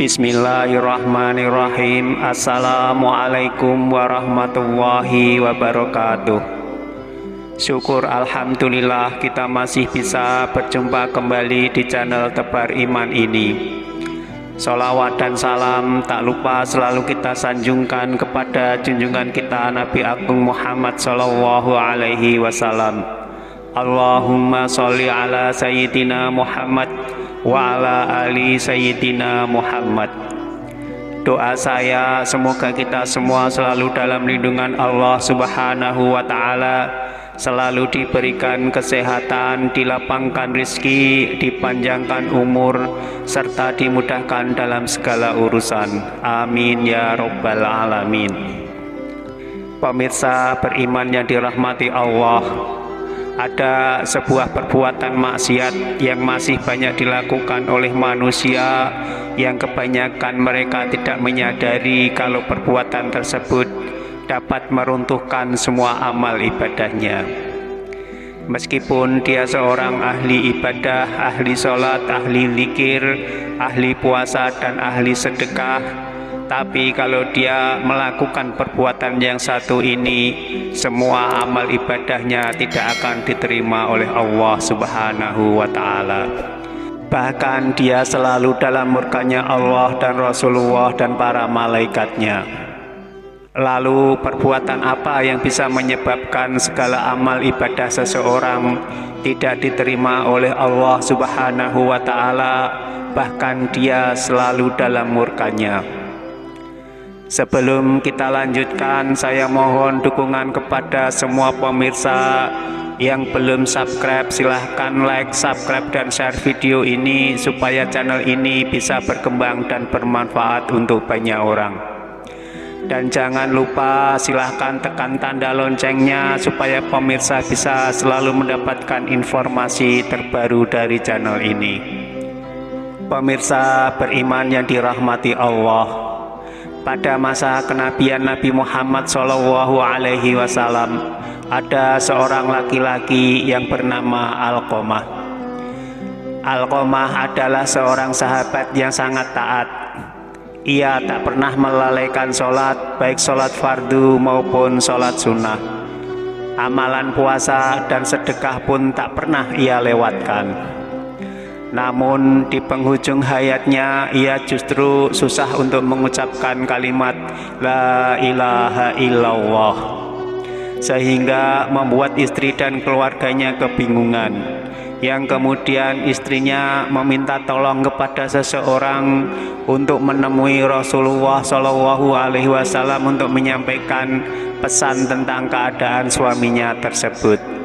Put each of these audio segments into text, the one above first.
Bismillahirrahmanirrahim. Assalamualaikum warahmatullahi wabarakatuh. Syukur alhamdulillah kita masih bisa berjumpa kembali di channel Tebar Iman ini. Sholawat dan salam tak lupa selalu kita sanjungkan kepada junjungan kita Nabi Agung Muhammad Sallallahu Alaihi Wasallam. Allahumma sholli ala Sayyidina Muhammad wa ala ali Sayyidina Muhammad. Doa saya semoga kita semua selalu dalam lindungan Allah Subhanahu wa Ta'ala, selalu diberikan kesehatan, dilapangkan rizki, dipanjangkan umur, serta dimudahkan dalam segala urusan. Amin ya Rabbal Alamin. Pemirsa beriman yang dirahmati Allah, ada sebuah perbuatan maksiat yang masih banyak dilakukan oleh manusia, yang kebanyakan mereka tidak menyadari kalau perbuatan tersebut dapat meruntuhkan semua amal ibadahnya. Meskipun dia seorang ahli ibadah, ahli sholat, ahli zikir, ahli puasa, dan ahli sedekah, tapi kalau dia melakukan perbuatan yang satu ini, semua amal ibadahnya tidak akan diterima oleh Allah Subhanahu wa Ta'ala. Bahkan dia selalu dalam murkanya Allah dan Rasulullah dan para malaikatnya. Lalu perbuatan apa yang bisa menyebabkan segala amal ibadah seseorang tidak diterima oleh Allah Subhanahu wa Ta'ala, bahkan dia selalu dalam murkanya? Sebelum kita lanjutkan, saya mohon dukungan kepada semua pemirsa yang belum subscribe. Silahkan like, subscribe, dan share video ini supaya channel ini bisa berkembang dan bermanfaat untuk banyak orang. Dan jangan lupa silahkan tekan tanda loncengnya supaya pemirsa bisa selalu mendapatkan informasi terbaru dari channel ini. Pemirsa beriman yang dirahmati Allah, pada masa kenabian Nabi Muhammad Shallallahu Alaihi Wasallam, ada seorang laki-laki yang bernama Alqamah. Alqamah adalah seorang sahabat yang sangat taat. Ia tak pernah melalaikan sholat, baik sholat fardu maupun sholat sunnah. Amalan puasa dan sedekah pun tak pernah ia lewatkan. Namun di penghujung hayatnya ia justru susah untuk mengucapkan kalimat La ilaha illallah, sehingga membuat istri dan keluarganya kebingungan. Yang kemudian istrinya meminta tolong kepada seseorang untuk menemui Rasulullah Shallallahu Alaihi Wasallam untuk menyampaikan pesan tentang keadaan suaminya tersebut.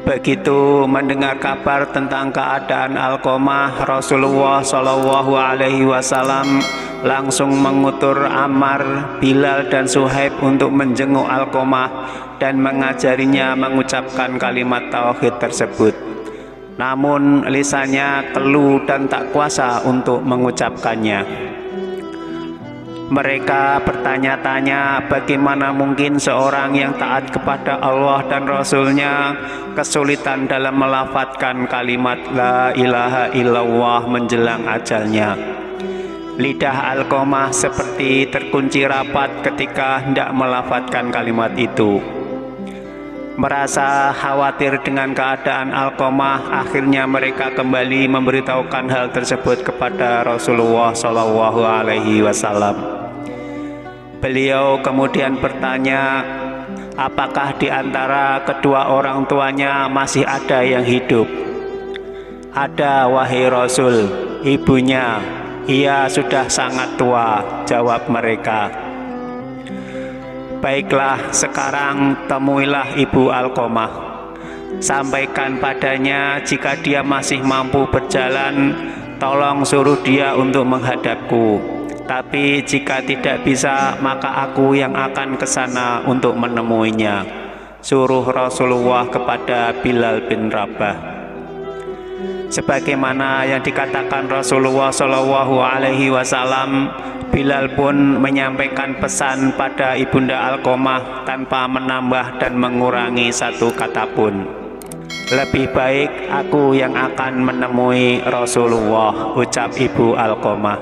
Begitu mendengar kabar tentang keadaan Alqamah, Rasulullah Shallallahu Alaihi Wasallam langsung mengutur Ammar, Bilal, dan Suhaib untuk menjenguk Alqamah dan mengajarinya mengucapkan kalimat tauhid tersebut. Namun lisannya keluh dan tak kuasa untuk mengucapkannya. Mereka bertanya-tanya, bagaimana mungkin seorang yang taat kepada Allah dan Rasulnya kesulitan dalam melafadzkan kalimat La ilaha illallah menjelang ajalnya. Lidah Alqamah seperti terkunci rapat ketika hendak melafadzkan kalimat itu. Merasa khawatir dengan keadaan Alqamah, akhirnya mereka kembali memberitahukan hal tersebut kepada Rasulullah Shallallahu Alaihi Wasallam. Beliau kemudian bertanya, apakah di antara kedua orang tuanya masih ada yang hidup? Ada, wahai Rasul, ibunya. Ia sudah sangat tua, jawab mereka. Baiklah, sekarang temuilah ibu Alqamah. Sampaikan padanya jika dia masih mampu berjalan, tolong suruh dia untuk menghadapku. Tapi jika tidak bisa, maka aku yang akan ke sana untuk menemuinya, suruh Rasulullah kepada Bilal bin Rabah. Sebagaimana yang dikatakan Rasulullah Shallallahu Alaihi Wasallam, Bilal pun menyampaikan pesan pada ibunda Alqamah tanpa menambah dan mengurangi satu kata pun. Lebih baik aku yang akan menemui Rasulullah, ucap Ibu Alqamah.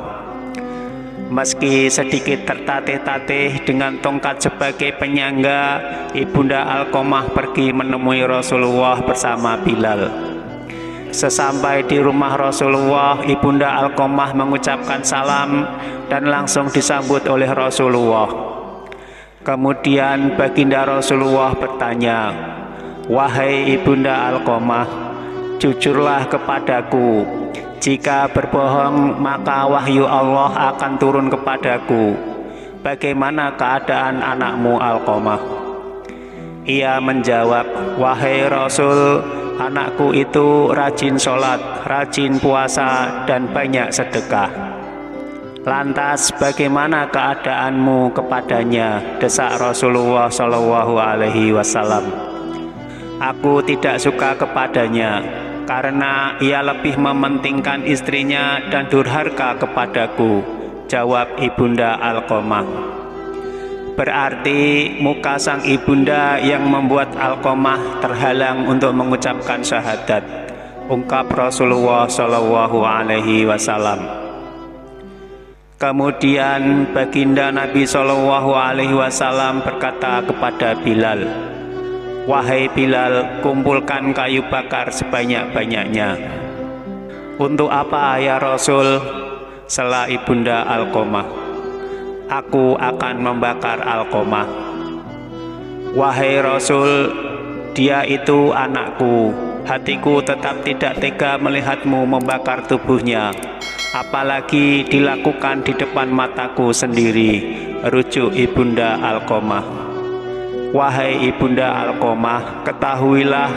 Meski sedikit tertatih-tatih dengan tongkat sebagai penyangga, Ibunda Alqamah pergi menemui Rasulullah bersama Bilal. Sesampai di rumah Rasulullah, Ibunda Alqamah mengucapkan salam dan langsung disambut oleh Rasulullah. Kemudian baginda Rasulullah bertanya, "Wahai Ibunda Alqamah, jujurlah kepadaku. Jika berbohong, maka wahyu Allah akan turun kepadaku. Bagaimana keadaan anakmu Alqamah?" Ia menjawab, "Wahai Rasul, anakku itu rajin sholat, rajin puasa, dan banyak sedekah." "Lantas bagaimana keadaanmu kepadanya?" desak Rasulullah Shallallahu Alaihi Wasallam. "Aku tidak suka kepadanya karena ia lebih mementingkan istrinya dan durhaka kepadaku," jawab Ibunda Alqamah. Berarti muka sang ibunda yang membuat Alqamah terhalang untuk mengucapkan syahadat, ungkap Rasulullah Shallallahu Alaihi Wasallam. Kemudian baginda Nabi Shallallahu Alaihi Wasallam berkata kepada Bilal, "Wahai Bilal, kumpulkan kayu bakar sebanyak-banyaknya." "Untuk apa ya Rasul?" sela Ibunda Alqamah. "Aku akan membakar Alqamah." "Wahai Rasul, dia itu anakku. Hatiku tetap tidak tega melihatmu membakar tubuhnya, apalagi dilakukan di depan mataku sendiri," rujuk Ibunda Alqamah. "Wahai Ibunda Alqamah, ketahuilah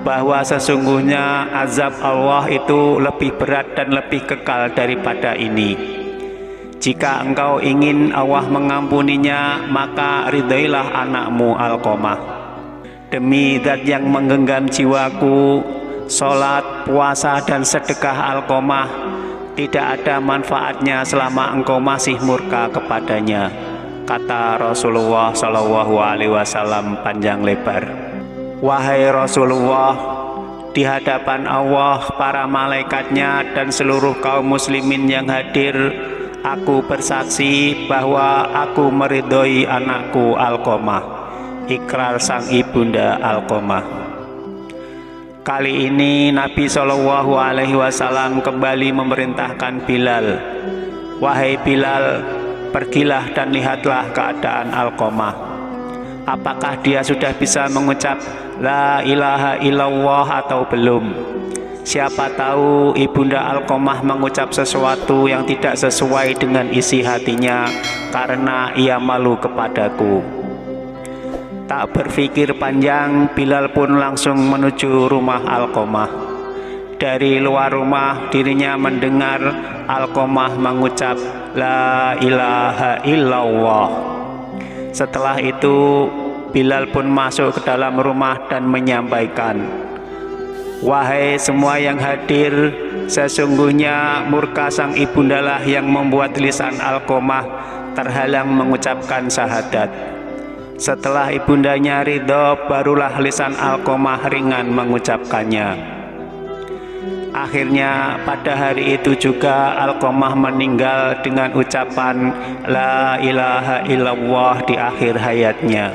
bahwa sesungguhnya azab Allah itu lebih berat dan lebih kekal daripada ini. Jika engkau ingin Allah mengampuninya, maka ridailah anakmu Alqamah. Demi zat yang menggenggam jiwaku, sholat, puasa, dan sedekah Alqamah tidak ada manfaatnya selama engkau masih murka kepadanya," kata Rasulullah Shallallahu Alaihi Wasallam panjang lebar. "Wahai Rasulullah, di hadapan Allah, para malaikatnya, dan seluruh kaum muslimin yang hadir, aku bersaksi bahwa aku meridhoi anakku Alqamah," ikrar sang ibunda Alqamah. Kali ini Nabi Shallallahu Alaihi Wasallam kembali memerintahkan Bilal, "Wahai Bilal, pergilah dan lihatlah keadaan Alqamah. Apakah dia sudah bisa mengucap la ilaha illallah atau belum? Siapa tahu Ibunda Alqamah mengucap sesuatu yang tidak sesuai dengan isi hatinya karena ia malu kepadaku." Tak berpikir panjang, Bilal pun langsung menuju rumah Alqamah. Dari luar rumah, dirinya mendengar Alqamah mengucap la ilaha illallah. Setelah itu, Bilal pun masuk ke dalam rumah dan menyampaikan, "Wahai semua yang hadir, sesungguhnya murka sang ibundalah yang membuat lisan Alqamah terhalang mengucapkan syahadat. Setelah ibundanya ridho, barulah lisan Alqamah ringan mengucapkannya." Akhirnya pada hari itu juga Alqamah meninggal dengan ucapan la ilaha illallah di akhir hayatnya.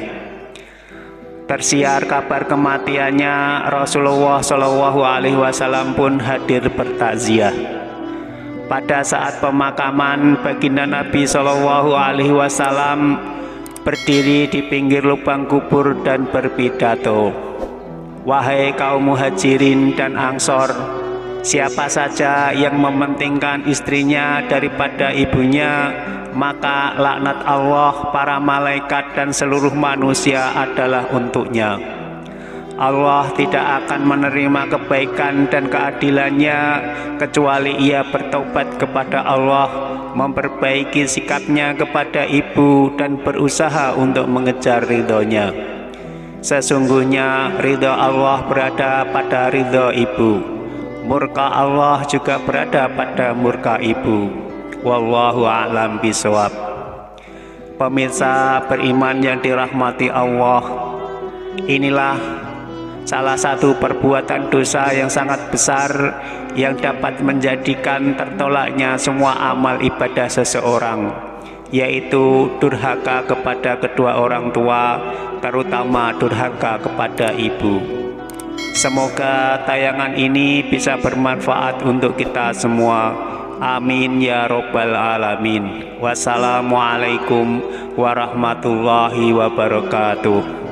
Tersiar kabar kematiannya, Rasulullah Shallallahu Alaihi Wasallam pun hadir bertakziah. Pada saat pemakaman, baginda Nabi Shallallahu Alaihi Wasallam berdiri di pinggir lubang kubur dan berpidato, "Wahai kaum muhajirin dan ansor, siapa saja yang mementingkan istrinya daripada ibunya, maka laknat Allah, para malaikat, dan seluruh manusia adalah untuknya. Allah tidak akan menerima kebaikan dan keadilannya kecuali ia bertobat kepada Allah, memperbaiki sikapnya kepada ibu, dan berusaha untuk mengejar ridhonya. Sesungguhnya ridho Allah berada pada ridho ibu, murka Allah juga berada pada murka ibu. Wallahu a'lam bishawab." Pemirsa beriman yang dirahmati Allah, inilah Salah satu perbuatan dosa yang sangat besar yang dapat menjadikan tertolaknya semua amal ibadah seseorang, yaitu durhaka kepada kedua orang tua, terutama durhaka kepada ibu. Semoga tayangan ini bisa bermanfaat untuk kita semua. Amin ya robbal alamin. Wassalamualaikum warahmatullahi wabarakatuh.